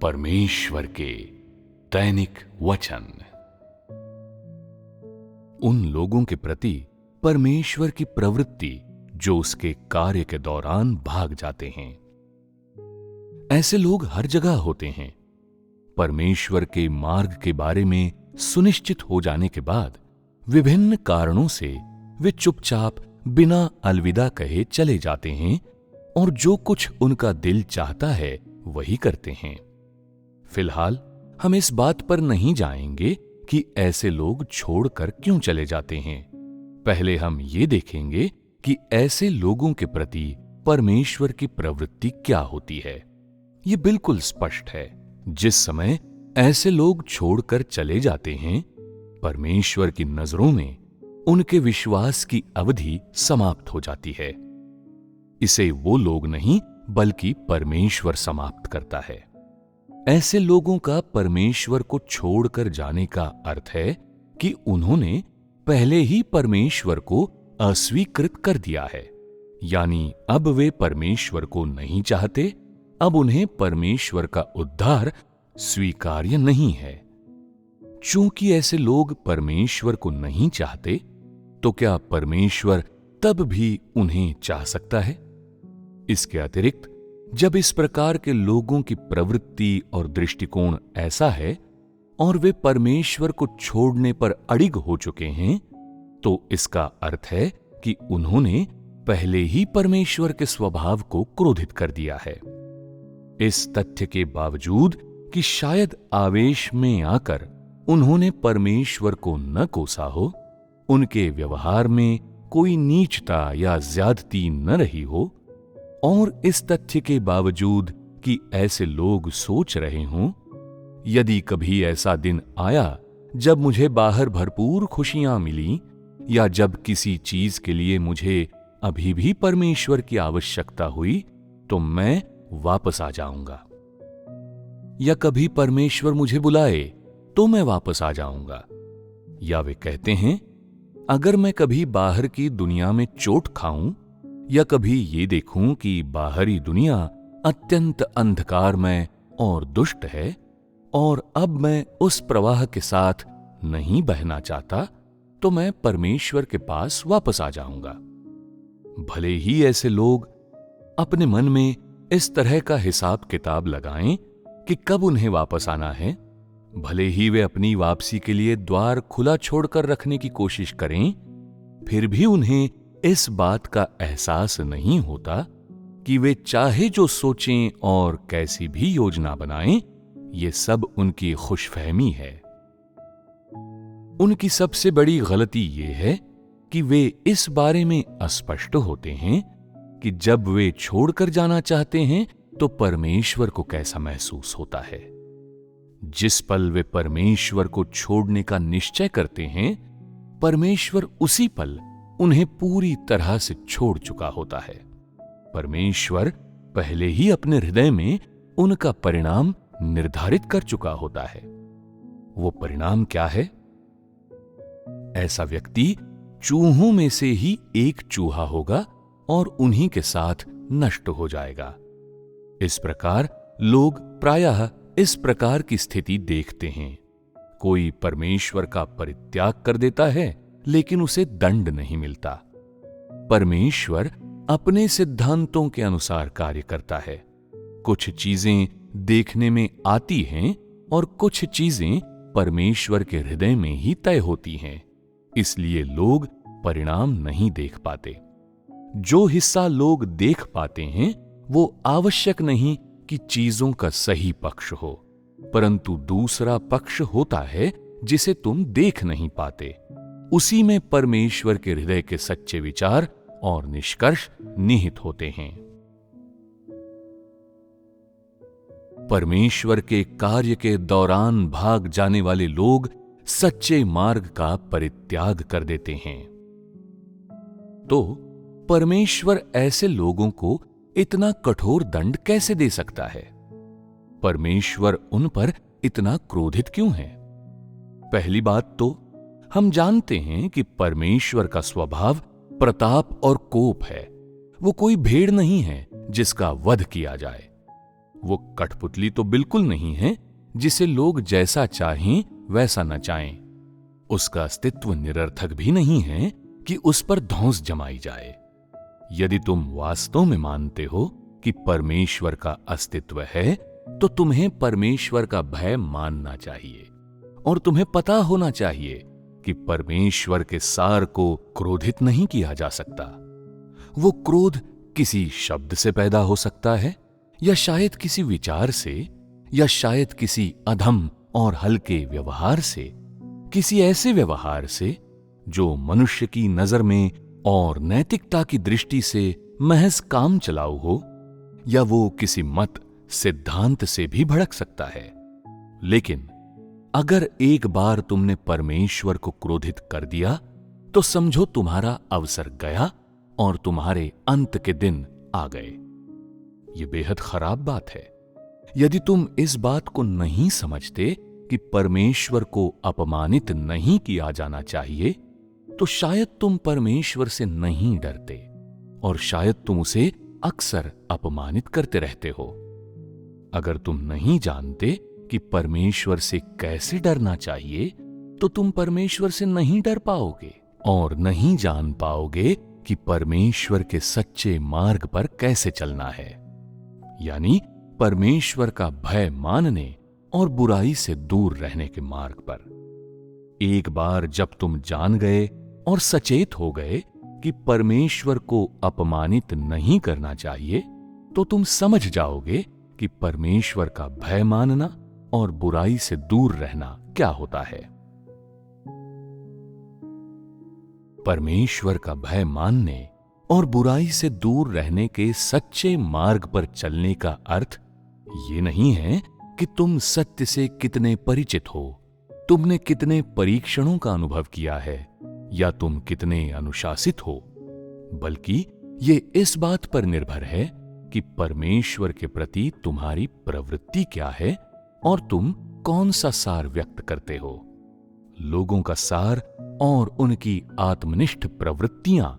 परमेश्वर के दैनिक वचन। उन लोगों के प्रति परमेश्वर की प्रवृत्ति जो उसके कार्य के दौरान भाग जाते हैं। ऐसे लोग हर जगह होते हैं। परमेश्वर के मार्ग के बारे में सुनिश्चित हो जाने के बाद विभिन्न कारणों से वे चुपचाप बिना अलविदा कहे चले जाते हैं और जो कुछ उनका दिल चाहता है वही करते हैं। फिलहाल हम इस बात पर नहीं जाएंगे कि ऐसे लोग छोड़कर क्यों चले जाते हैं। पहले हम ये देखेंगे कि ऐसे लोगों के प्रति परमेश्वर की प्रवृत्ति क्या होती है। ये बिल्कुल स्पष्ट है। जिस समय ऐसे लोग छोड़कर चले जाते हैं, परमेश्वर की नजरों में उनके विश्वास की अवधि समाप्त हो जाती है। इसे वो लोग नहीं बल्कि परमेश्वर समाप्त करता है। ऐसे लोगों का परमेश्वर को छोड़कर जाने का अर्थ है कि उन्होंने पहले ही परमेश्वर को अस्वीकृत कर दिया है। यानी अब वे परमेश्वर को नहीं चाहते। अब उन्हें परमेश्वर का उद्धार स्वीकार्य नहीं है। चूंकि ऐसे लोग परमेश्वर को नहीं चाहते, तो क्या परमेश्वर तब भी उन्हें चाह सकता है? इसके अतिरिक्त जब इस प्रकार के लोगों की प्रवृत्ति और दृष्टिकोण ऐसा है और वे परमेश्वर को छोड़ने पर अड़िग हो चुके हैं, तो इसका अर्थ है कि उन्होंने पहले ही परमेश्वर के स्वभाव को क्रोधित कर दिया है। इस तथ्य के बावजूद कि शायद आवेश में आकर उन्होंने परमेश्वर को न कोसा हो, उनके व्यवहार में कोई नीचता या ज्यादती न रही हो, और इस तथ्य के बावजूद कि ऐसे लोग सोच रहे हों, यदि कभी ऐसा दिन आया जब मुझे बाहर भरपूर खुशियां मिली, या जब किसी चीज के लिए मुझे अभी भी परमेश्वर की आवश्यकता हुई, तो मैं वापस आ जाऊंगा। या कभी परमेश्वर मुझे बुलाए तो मैं वापस आ जाऊंगा। या वे कहते हैं, अगर मैं कभी बाहर की दुनिया में चोट खाऊं, या कभी ये देखूं कि बाहरी दुनिया अत्यंत अंधकारमय और दुष्ट है और अब मैं उस प्रवाह के साथ नहीं बहना चाहता, तो मैं परमेश्वर के पास वापस आ जाऊंगा। भले ही ऐसे लोग अपने मन में इस तरह का हिसाब किताब लगाएं कि कब उन्हें वापस आना है, भले ही वे अपनी वापसी के लिए द्वार खुला छोड़कर रखने की कोशिश करें, फिर भी उन्हें इस बात का एहसास नहीं होता कि वे चाहे जो सोचें और कैसी भी योजना बनाएं, ये सब उनकी खुशफहमी है। उनकी सबसे बड़ी गलती ये है कि वे इस बारे में अस्पष्ट होते हैं कि जब वे छोड़कर जाना चाहते हैं तो परमेश्वर को कैसा महसूस होता है। जिस पल वे परमेश्वर को छोड़ने का निश्चय करते हैं, परमेश्वर उसी पल उन्हें पूरी तरह से छोड़ चुका होता है। परमेश्वर पहले ही अपने हृदय में उनका परिणाम निर्धारित कर चुका होता है। वो परिणाम क्या है? ऐसा व्यक्ति चूहों में से ही एक चूहा होगा और उन्हीं के साथ नष्ट हो जाएगा। इस प्रकार लोग प्रायः इस प्रकार की स्थिति देखते हैं। कोई परमेश्वर का परित्याग कर देता है, लेकिन उसे दंड नहीं मिलता। परमेश्वर अपने सिद्धांतों के अनुसार कार्य करता है। कुछ चीजें देखने में आती हैं और कुछ चीजें परमेश्वर के हृदय में ही तय होती हैं। इसलिए लोग परिणाम नहीं देख पाते। जो हिस्सा लोग देख पाते हैं वो आवश्यक नहीं कि चीजों का सही पक्ष हो, परंतु दूसरा पक्ष होता है जिसे तुम देख नहीं पाते। उसी में परमेश्वर के हृदय के सच्चे विचार और निष्कर्ष निहित होते हैं। परमेश्वर के कार्य के दौरान भाग जाने वाले लोग सच्चे मार्ग का परित्याग कर देते हैं। तो परमेश्वर ऐसे लोगों को इतना कठोर दंड कैसे दे सकता है? परमेश्वर उन पर इतना क्रोधित क्यों है? पहली बात तो हम जानते हैं कि परमेश्वर का स्वभाव प्रताप और कोप है। वो कोई भेड़ नहीं है जिसका वध किया जाए। वो कठपुतली तो बिल्कुल नहीं है जिसे लोग जैसा चाहें वैसा नचाएं। उसका अस्तित्व निरर्थक भी नहीं है कि उस पर धौंस जमाई जाए। यदि तुम वास्तव में मानते हो कि परमेश्वर का अस्तित्व है, तो तुम्हें परमेश्वर का भय मानना चाहिए और तुम्हें पता होना चाहिए कि परमेश्वर के सार को क्रोधित नहीं किया जा सकता। वो क्रोध किसी शब्द से पैदा हो सकता है, या शायद किसी विचार से, या शायद किसी अधम और हल्के व्यवहार से, किसी ऐसे व्यवहार से जो मनुष्य की नजर में और नैतिकता की दृष्टि से महज काम चलाऊ हो, या वो किसी मत सिद्धांत से भी भड़क सकता है। लेकिन अगर एक बार तुमने परमेश्वर को क्रोधित कर दिया, तो समझो तुम्हारा अवसर गया और तुम्हारे अंत के दिन आ गए। यह बेहद खराब बात है। यदि तुम इस बात को नहीं समझते कि परमेश्वर को अपमानित नहीं किया जाना चाहिए, तो शायद तुम परमेश्वर से नहीं डरते और शायद तुम उसे अक्सर अपमानित करते रहते हो। अगर तुम नहीं जानते कि परमेश्वर से कैसे डरना चाहिए, तो तुम परमेश्वर से नहीं डर पाओगे और नहीं जान पाओगे कि परमेश्वर के सच्चे मार्ग पर कैसे चलना है, यानी परमेश्वर का भय मानने और बुराई से दूर रहने के मार्ग पर। एक बार जब तुम जान गए और सचेत हो गए कि परमेश्वर को अपमानित नहीं करना चाहिए, तो तुम समझ जाओगे कि परमेश्वर का भय मानना और बुराई से दूर रहना क्या होता है। परमेश्वर का भय मानने और बुराई से दूर रहने के सच्चे मार्ग पर चलने का अर्थ ये नहीं है कि तुम सत्य से कितने परिचित हो, तुमने कितने परीक्षणों का अनुभव किया है, या तुम कितने अनुशासित हो, बल्कि ये इस बात पर निर्भर है कि परमेश्वर के प्रति तुम्हारी प्रवृत्ति क्या है और तुम कौन सा सार व्यक्त करते हो। लोगों का सार और उनकी आत्मनिष्ठ प्रवृत्तियां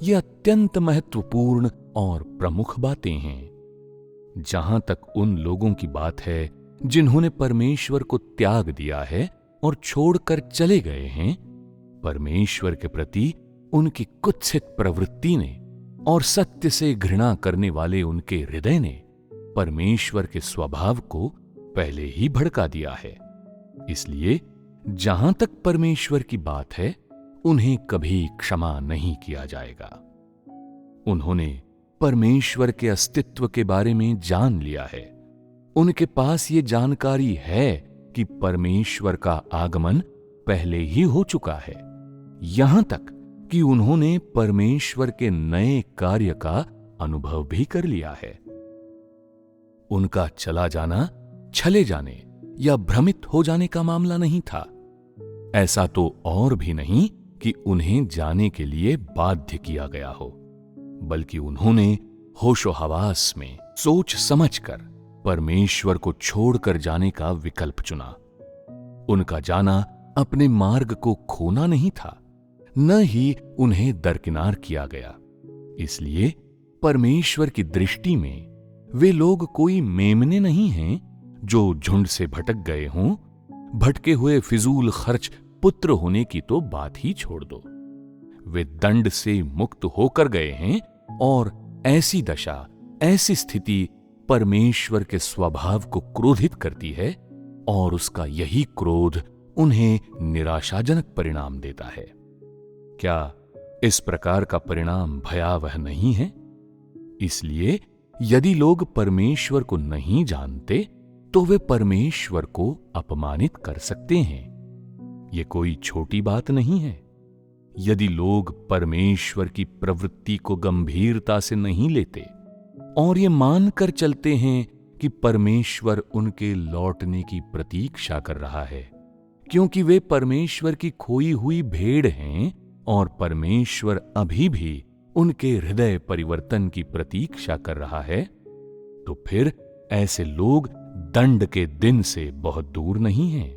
ये अत्यंत महत्वपूर्ण और प्रमुख बातें हैं। जहां तक उन लोगों की बात है जिन्होंने परमेश्वर को त्याग दिया है और छोड़कर चले गए हैं, परमेश्वर के प्रति उनकी कुत्सित प्रवृत्ति ने और सत्य से घृणा करने वाले उनके हृदय ने परमेश्वर के स्वभाव को पहले ही भड़का दिया है। इसलिए जहां तक परमेश्वर की बात है, उन्हें कभी क्षमा नहीं किया जाएगा। उन्होंने परमेश्वर के अस्तित्व के बारे में जान लिया है। उनके पास ये जानकारी है कि परमेश्वर का आगमन पहले ही हो चुका है, यहां तक कि उन्होंने परमेश्वर के नए कार्य का अनुभव भी कर लिया है। उनका चला जाना छले जाने या भ्रमित हो जाने का मामला नहीं था। ऐसा तो और भी नहीं कि उन्हें जाने के लिए बाध्य किया गया हो, बल्कि उन्होंने होशो हवास में सोच समझकर परमेश्वर को छोड़कर जाने का विकल्प चुना। उनका जाना अपने मार्ग को खोना नहीं था, न ही उन्हें दरकिनार किया गया। इसलिए परमेश्वर की दृष्टि में वे लोग कोई मेमने नहीं हैं जो झुंड से भटक गए हों। भटके हुए फिजूल खर्च पुत्र होने की तो बात ही छोड़ दो। वे दंड से मुक्त होकर गए हैं और ऐसी दशा, ऐसी स्थिति परमेश्वर के स्वभाव को क्रोधित करती है और उसका यही क्रोध उन्हें निराशाजनक परिणाम देता है। क्या इस प्रकार का परिणाम भयावह नहीं है? इसलिए यदि लोग परमेश्वर को नहीं जानते, तो वे परमेश्वर को अपमानित कर सकते हैं। यह कोई छोटी बात नहीं है। यदि लोग परमेश्वर की प्रवृत्ति को गंभीरता से नहीं लेते और ये मानकर चलते हैं कि परमेश्वर उनके लौटने की प्रतीक्षा कर रहा है, क्योंकि वे परमेश्वर की खोई हुई भेड़ हैं और परमेश्वर अभी भी उनके हृदय परिवर्तन की प्रतीक्षा कर रहा है, तो फिर ऐसे लोग दंड के दिन से बहुत दूर नहीं हैं।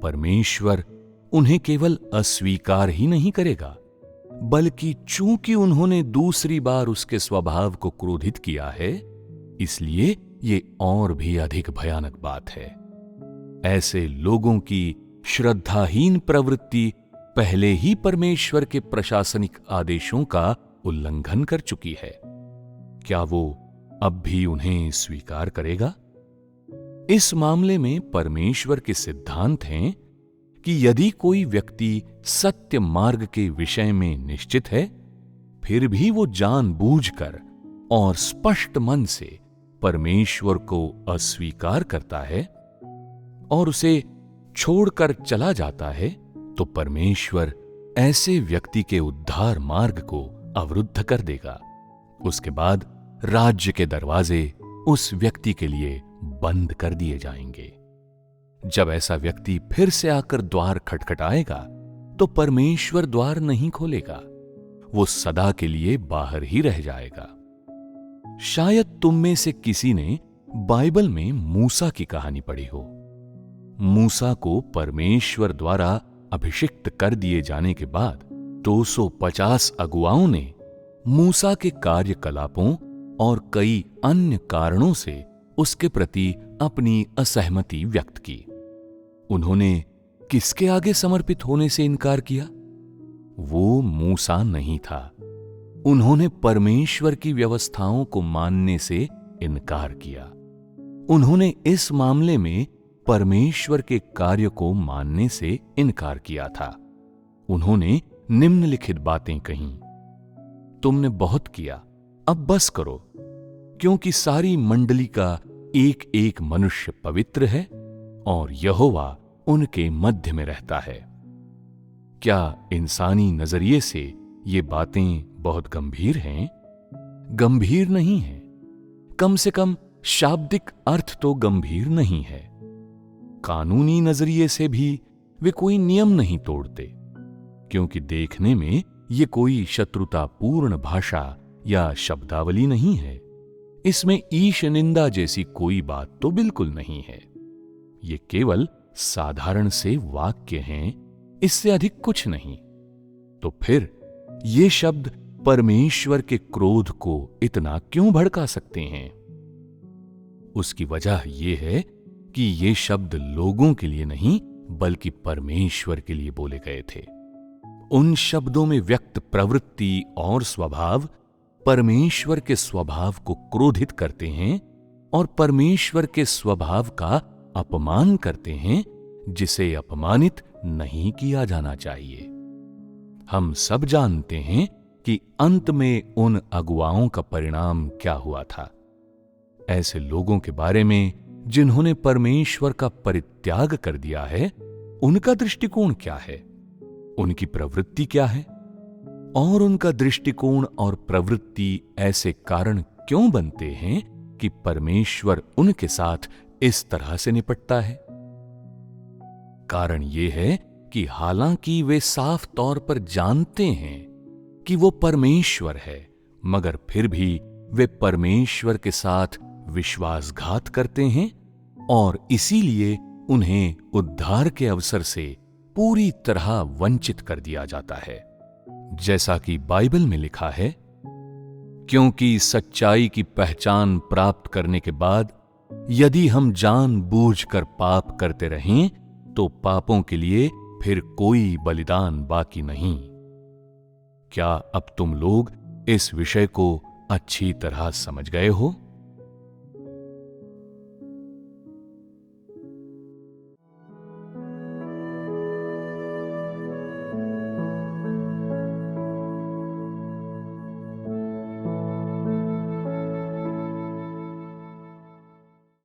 परमेश्वर उन्हें केवल अस्वीकार ही नहीं करेगा, बल्कि चूंकि उन्होंने दूसरी बार उसके स्वभाव को क्रोधित किया है, इसलिए ये और भी अधिक भयानक बात है। ऐसे लोगों की श्रद्धाहीन प्रवृत्ति पहले ही परमेश्वर के प्रशासनिक आदेशों का उल्लंघन कर चुकी है। क्या वो अब भी उन्हें स्वीकार करेगा? इस मामले में परमेश्वर के सिद्धांत हैं कि यदि कोई व्यक्ति सत्य मार्ग के विषय में निश्चित है, फिर भी वो जानबूझकर और स्पष्ट मन से परमेश्वर को अस्वीकार करता है और उसे छोड़कर चला जाता है, तो परमेश्वर ऐसे व्यक्ति के उद्धार मार्ग को अवरुद्ध कर देगा। उसके बाद राज्य के दरवाजे उस व्यक्ति के लिए बंद कर दिए जाएंगे। जब ऐसा व्यक्ति फिर से आकर द्वार खटखटाएगा, तो परमेश्वर द्वार नहीं खोलेगा, वो सदा के लिए बाहर ही रह जाएगा। शायद तुम में से किसी ने बाइबल में मूसा की कहानी पढ़ी हो। मूसा को परमेश्वर द्वारा अभिषिक्त कर दिए जाने के बाद 250 अगुवाओं ने मूसा के कार्यकलापों और कई अन्य कारणों से उसके प्रति अपनी असहमति व्यक्त की। उन्होंने किसके आगे समर्पित होने से इनकार किया? वो मूसा नहीं था। उन्होंने परमेश्वर की व्यवस्थाओं को मानने से इनकार किया। उन्होंने इस मामले में परमेश्वर के कार्य को मानने से इनकार किया था। उन्होंने निम्नलिखित बातें कहीं: तुमने बहुत किया, अब बस करो, क्योंकि सारी मंडली का एक एक मनुष्य पवित्र है और यहोवा उनके मध्य में रहता है। क्या इंसानी नजरिए से ये बातें बहुत गंभीर हैं? गंभीर नहीं है। कम से कम शाब्दिक अर्थ तो गंभीर नहीं है। कानूनी नजरिए से भी वे कोई नियम नहीं तोड़ते, क्योंकि देखने में ये कोई शत्रुतापूर्ण भाषा या शब्दावली नहीं है। इसमें ईश निंदा जैसी कोई बात तो बिल्कुल नहीं है। ये केवल साधारण से वाक्य हैं, इससे अधिक कुछ नहीं। तो फिर ये शब्द परमेश्वर के क्रोध को इतना क्यों भड़का सकते हैं? उसकी वजह यह है कि ये शब्द लोगों के लिए नहीं, बल्कि परमेश्वर के लिए बोले गए थे। उन शब्दों में व्यक्त प्रवृत्ति और स्वभाव परमेश्वर के स्वभाव को क्रोधित करते हैं और परमेश्वर के स्वभाव का अपमान करते हैं, जिसे अपमानित नहीं किया जाना चाहिए। हम सब जानते हैं कि अंत में उन अगुवाओं का परिणाम क्या हुआ था। ऐसे लोगों के बारे में जिन्होंने परमेश्वर का परित्याग कर दिया है, उनका दृष्टिकोण क्या है, उनकी प्रवृत्ति क्या है, और उनका दृष्टिकोण और प्रवृत्ति ऐसे कारण क्यों बनते हैं कि परमेश्वर उनके साथ इस तरह से निपटता है? कारण यह है कि हालांकि वे साफ तौर पर जानते हैं कि वो परमेश्वर है, मगर फिर भी वे परमेश्वर के साथ विश्वासघात करते हैं और इसीलिए उन्हें उद्धार के अवसर से पूरी तरह वंचित कर दिया जाता है। जैसा कि बाइबल में लिखा है, क्योंकि सच्चाई की पहचान प्राप्त करने के बाद यदि हम जानबूझकर पाप करते रहें, तो पापों के लिए फिर कोई बलिदान बाकी नहीं। क्या अब तुम लोग इस विषय को अच्छी तरह समझ गए हो?